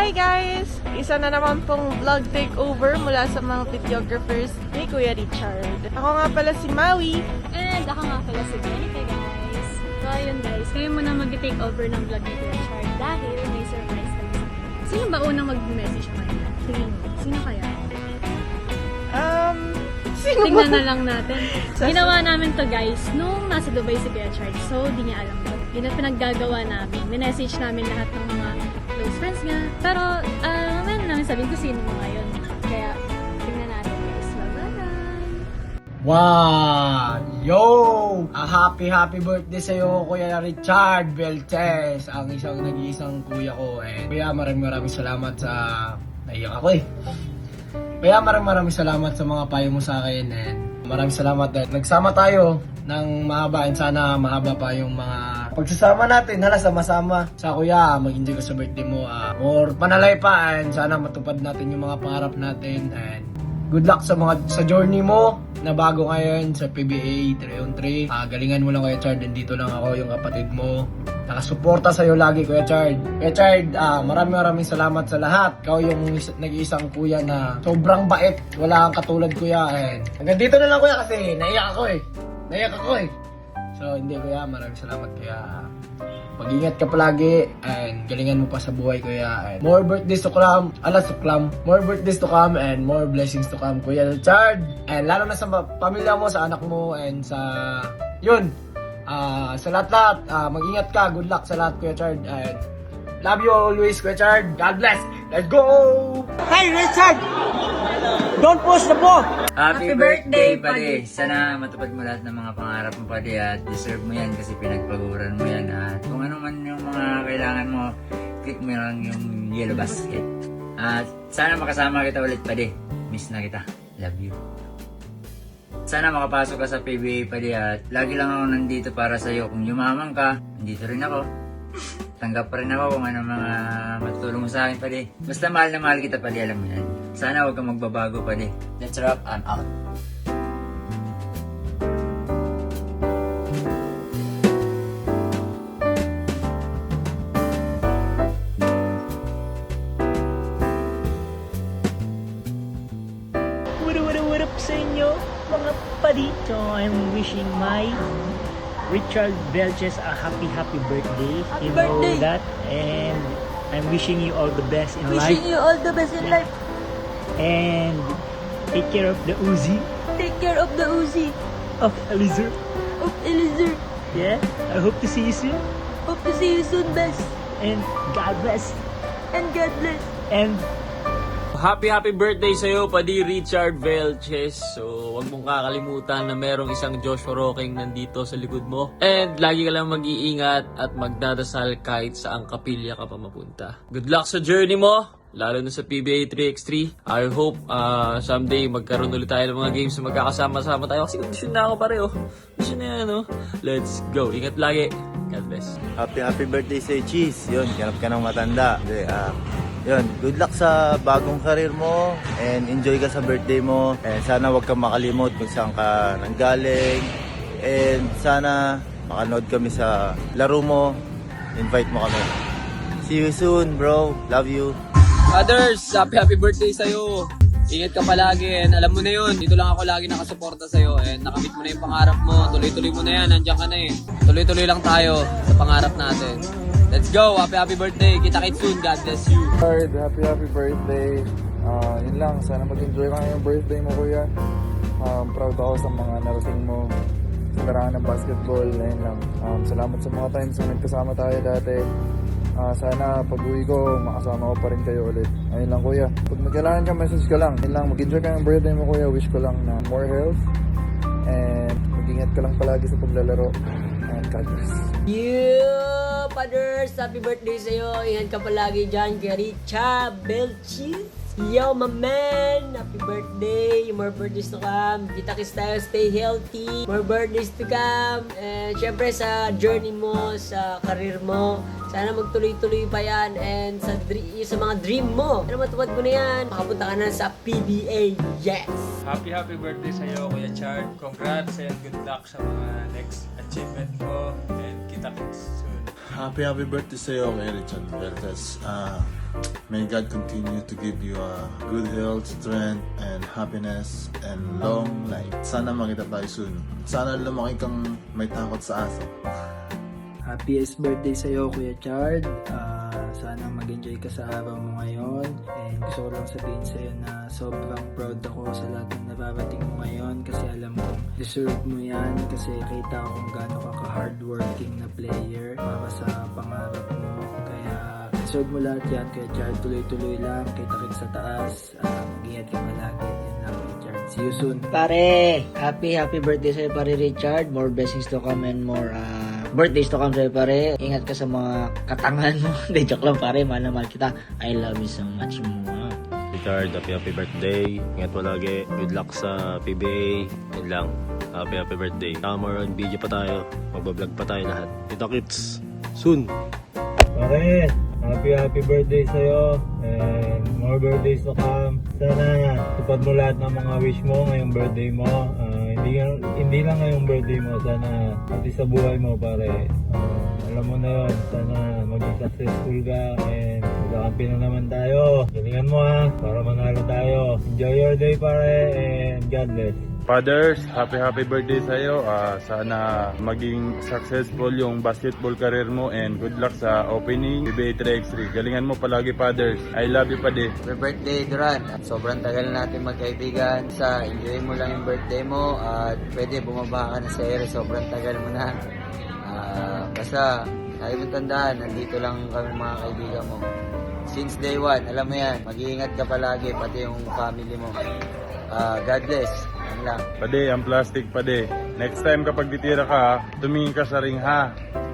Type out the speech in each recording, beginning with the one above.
Hi guys! Isa na naman pong vlog takeover mula sa mga videographers ni Kuya Richard. Ako nga pala si Maui. And ako nga pala si Benica, guys. So ayun guys, kayo muna mag-takeover ng vlog ni Kuya Richard dahil may surprise kami sa kanya. Sino ba unang mag-message sa kanya? Tingin mo, sino kaya? Sino Tingnan ba? na lang natin. Ginawa namin to guys nung nasa Dubai si Kuya Richard. So di niya alam to. Yun ang pinaggagawa namin. Minessage namin lahat ng mga close friends niya. Pero mamaya na namin sabihin kung sino mo ngayon. Kaya tingnan natin guys. Bye-bye! Wow! Yo! Happy birthday sa'yo, Kuya Richard Belches, ang isang nag-iisang kuya ko. And kuya, maraming salamat sa... Naiyak ako eh. Kaya maraming salamat sa mga payo mo sa akin. And maraming salamat dahil nagsama tayo ng mahaba. And sana mahaba pa yung mga pagsasama natin. Hala, sama-sama. Sa kuya, mag-enjoy ka sa birthday mo. More panalay pa. And sana matupad natin yung mga pangarap natin. And good luck sa journey mo na bago ngayon sa PBA 3-on-3. Galingan mo lang, Kuya Chard. Dito lang ako, yung kapatid mo. Nakasuporta sa'yo lagi, Kuya Chard. Kuya Chard, maraming salamat sa lahat. Ikaw yung nag-iisang kuya na sobrang bait. Wala kang katulad, Kuya. And hanggang dito na lang, Kuya, kasi naiyak ako eh. So, hindi, Kuya. Maraming salamat, Kuya. Mag-ingat ka palagi and galingan mo pa sa buhay, Kuya. And more birthdays to come. More birthdays to come and more blessings to come, Kuya Richard. And lalo na sa pamilya mo, sa anak mo, and sa... Yun. Sa lahat-lahat. Mag-ingat ka. Good luck sa lahat, Kuya Richard. And love you always, Kuya Richard. God bless. Let's go! Hey, Richard! Don't push the ball! Happy birthday, pare! Sana matupad mo lahat ng mga pangarap mo, pare, at deserve mo yan kasi pinagpaguran mo yan. At kung ano man yung mga kailangan mo, click mo lang yung yellow basket. At sana makasama kita ulit, pare. Miss na kita. Love you. Sana makapasok ka sa PBA, pare, at lagi lang ako nandito para sa'yo. Kung yumaman ka, nandito rin ako. Tanggap pa rin ako kung ano mga matutulong mo sa akin, pare. Basta mahal na mahal kita, pare, alam mo yan. Sana huwag kang magbabago, pare. Let's wrap, I'm out. What up sa inyo, mga padi? So, I'm wishing my Richard Belches a happy birthday. Happy you birthday. know that. And I'm wishing you all the best in life. Wishing you all the best in life. And take care of the Uzi Take care of the Uzi of Eliezer. of Eliezer. Yeah, I hope to see you soon. Hope to see you soon, best. And God bless. And God bless. And Happy birthday sa'yo, Padi Richard Velches. So, huwag mong kakalimutan na merong isang Joshua Rocking nandito sa likod mo. And lagi ka lang mag-iingat at magdadasal kahit saang kapilya ka pa mapunta. Good luck sa journey mo, lalo na sa PBA 3x3. I hope someday magkaroon ulit tayo ng mga games na magkakasama-sama tayo. Kasi kondisyon na ako pareho. Kondisyon na yan, no? Let's go. Ingat lagi. God bless. Happy birthday sa Cheese. Yun, ganap ka ng matanda. Yun, good luck sa bagong karir mo and enjoy ka sa birthday mo. And sana wag kang makalimot kung saan ka nanggaling. And sana makanood kami sa laro mo. Invite mo kami. See you soon, bro. Love you. Others, happy birthday sa'yo. Ingat ka palagi and alam mo na yun, dito lang ako lagi nakasuporta sa'yo and nakamit mo na yung pangarap mo, tuloy-tuloy mo na yan, nandiyan ka na eh. Tuloy-tuloy lang tayo sa pangarap natin. Let's go, happy birthday, kita-kits soon, God bless you. Happy birthday. Yun lang, sana mag-enjoy ka ngayong birthday mo, kuya. Proud ako sa mga narating mo sa larangan ng basketball. Ayun lang. Salamat sa mga times na nagkasama tayo dati. Sana pag uwi ko, makasama ko pa rin kayo ulit. Ayun lang, kuya. Pag magkailangan ka, message ka lang. Ayun lang, mag-enjoy ka ng birthday mo, kuya. Wish ko lang na more health. And mag-ingat ka lang palagi sa paglalaro. And God bless. Yeah, Paders! Happy birthday sa'yo. Ingat ka palagi dyan kay Richard Belches. Yo, my man! Happy birthday! More birthdays to come. Kita-kits tayo. Stay healthy. More birthdays to come. And syempre sa journey mo, sa career mo, sana magtuloy-tuloy pa yan. And sa mga dream mo, sana matupad mo na yan. Makapunta ka na sa PBA. Yes! Happy birthday sa'yo, Kuya Chard. Congrats and good luck sa mga next achievement mo. And kita-kits soon. Happy birthday sa'yo, Kuya Richard Beltes. May God continue to give you good health, strength, and happiness, and long life. Sana makita tayo soon. Sana lumaki kang may takot sa aso. Happiest birthday sa'yo, Kuya Chard. Sana mag-enjoy ka sa araw mo ngayon. And gusto ko lang sabihin sa'yo na sobrang proud ako sa lahat ng nababating mo ngayon kasi alam ko deserve mo yan kasi kita ko kung gaano ka ka-hardworking na player para sa pangarap mo. Kaya deserve mo lahat yan, Kuya Chard. Tuloy-tuloy lang, kita-kit sa taas. Mag-ingat ka palagi. Yan lang, Kuya Chard. See you soon. Pare, happy birthday sa'yo, pare Richard. More blessings to come and more birthdays to come sa'yo, pare. Ingat ka sa mga katangan mo. Hindi, joke lang, pare. Mahal na mahal kita. I love you so much mo. Richard, happy birthday. Ingat mo lagi. Good luck sa PBA. Yun lang. Happy birthday. More on video pa tayo. Magbablog pa tayo lahat. Kita kits. Soon. Pare, happy birthday sa'yo. And more birthdays to come. Sana tupad mo lahat ng mga wish mo ngayong birthday mo. Hindi lang ngayong birthday mo. Sana pati sa buhay mo, pare. Alam mo na yun. Sana maging successful ka. And magkakampi na naman tayo. Galingan mo ha. Para manalo tayo. Enjoy your day, pare. And God bless. Fathers, happy birthday sa iyo. Sana maging successful yung basketball career mo and good luck sa opening PBA 3x3. Galingan mo palagi, Fathers. I love you, Pade. Happy birthday, Duran. Sobrang tagal natin magkaibigan. Enjoy mo lang yung birthday mo at pwede bumaba ka na sa ere. Sobrang tagal mo na. Basta, lagi mo tandaan, nandito lang kami mga kaibigan mo. Since day one, alam mo yan, mag-iingat ka palagi, pati yung family mo. God bless. Yan lang. Pade, ang plastic, Pade. Next time kapag titira ka, tumingin ka sa ring, ha?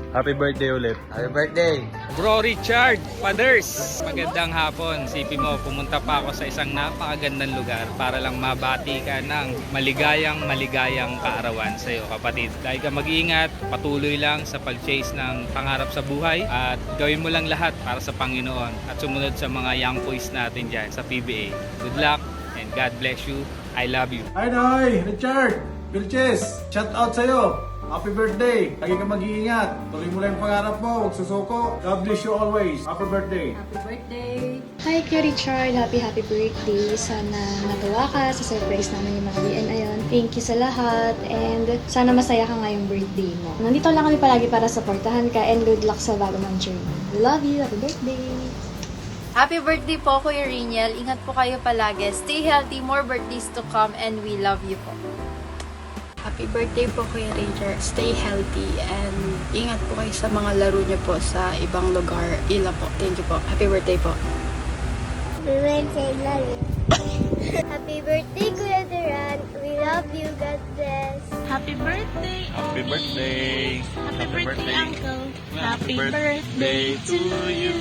Happy birthday ulit. Happy birthday! Bro Richard, Fathers, magandang hapon. Sipin mo, pumunta pa ako sa isang napakagandang lugar para lang mabati ka ng maligayang kaarawan sa iyo, kapatid. Dahil ka mag-iingat, patuloy lang sa pag-chase ng pangarap sa buhay at gawin mo lang lahat para sa Panginoon at sumunod sa mga young boys natin dyan sa PBA. Good luck and God bless you. I love you. Hi, Noy! Richard! Vilches! Shout out sa'yo! Happy birthday! Lagi ka mag-iingat. Tuloy mo lang yung pangarap mo. Huwag susuko. God bless you always. Happy birthday! Happy birthday! Hi, Kuya Richard. Happy birthday. Sana natuwa ka sa surprise namin yung mga DN ayon. Thank you sa lahat and sana masaya ka ngayong birthday mo. Nandito lang kami palagi para supportahan ka and good luck sa bago mong journey. We love you. Happy birthday! Happy birthday po, Kuya Riniel. Ingat po kayo palagi. Stay healthy, more birthdays to come, and we love you po. Happy birthday po, Kuya Ranger. Stay healthy and ingat po kayo sa mga laro niyo po sa ibang lugar. Ila po. Thank you po. Happy birthday po. Happy birthday, love you. Happy birthday, Kuya Duran. We love you. God bless. Happy birthday! Happy birthday! Happy birthday, Uncle! Happy birthday to you!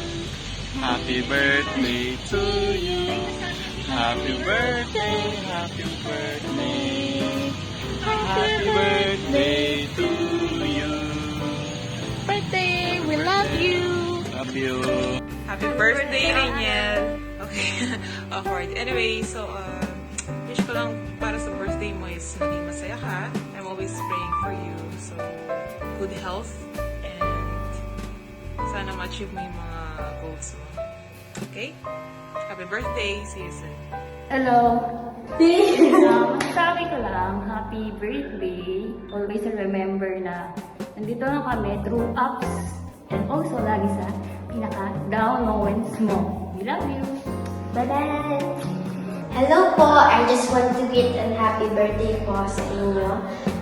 Happy birthday to you! Happy birthday! Happy birthday! Happy birthday to you! Birthday! We love you! Love you! Happy birthday, Riniel! Okay, awkward. Anyway, so, wish ko lang para sa birthday mo is maging masaya ka. I'm always praying for you. So, good health and sana ma-achieve mo yung mga goals mo. Okay? Happy birthday! See you soon! Hello! Masasabi ko lang, happy birthday. Always remember na nandito lang kami through ups and also lagi sa pinaka-down moments mo. We love you! Bye-bye! Hello po! I just want to greet and happy birthday po sa inyo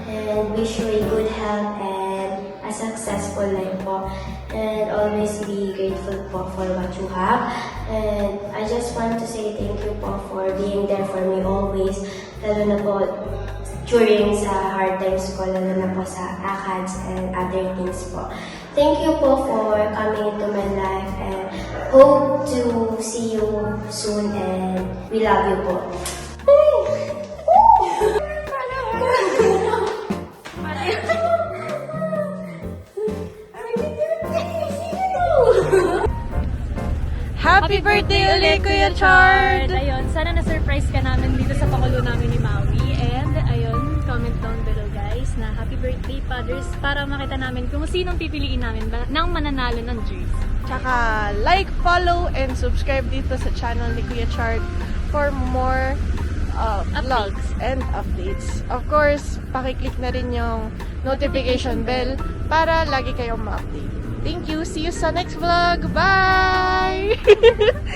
and wish you a good health and a successful life po. And always be grateful po for what you have. And I just want to say thank you po for being there for me always. Lalo na po during sa hard times ko, lalo na po sa ACADS and other things po. Thank you po for coming into my life and hope to see you soon and we love you po. Happy birthday ulit, Kuya Chard! Ayun, sana na-surprise ka namin dito sa pakulo namin ni Maui. And ayun, comment down below guys na happy birthday fathers para makita namin kung sinong pipiliin namin ba ng mananalo ng jersey. Tsaka like, follow, and subscribe dito sa channel ni Kuya Chard for more vlogs and updates. Of course, pakiclick na rin yung notification bell para lagi kayong ma-update. Thank you! See you sa next vlog! Bye!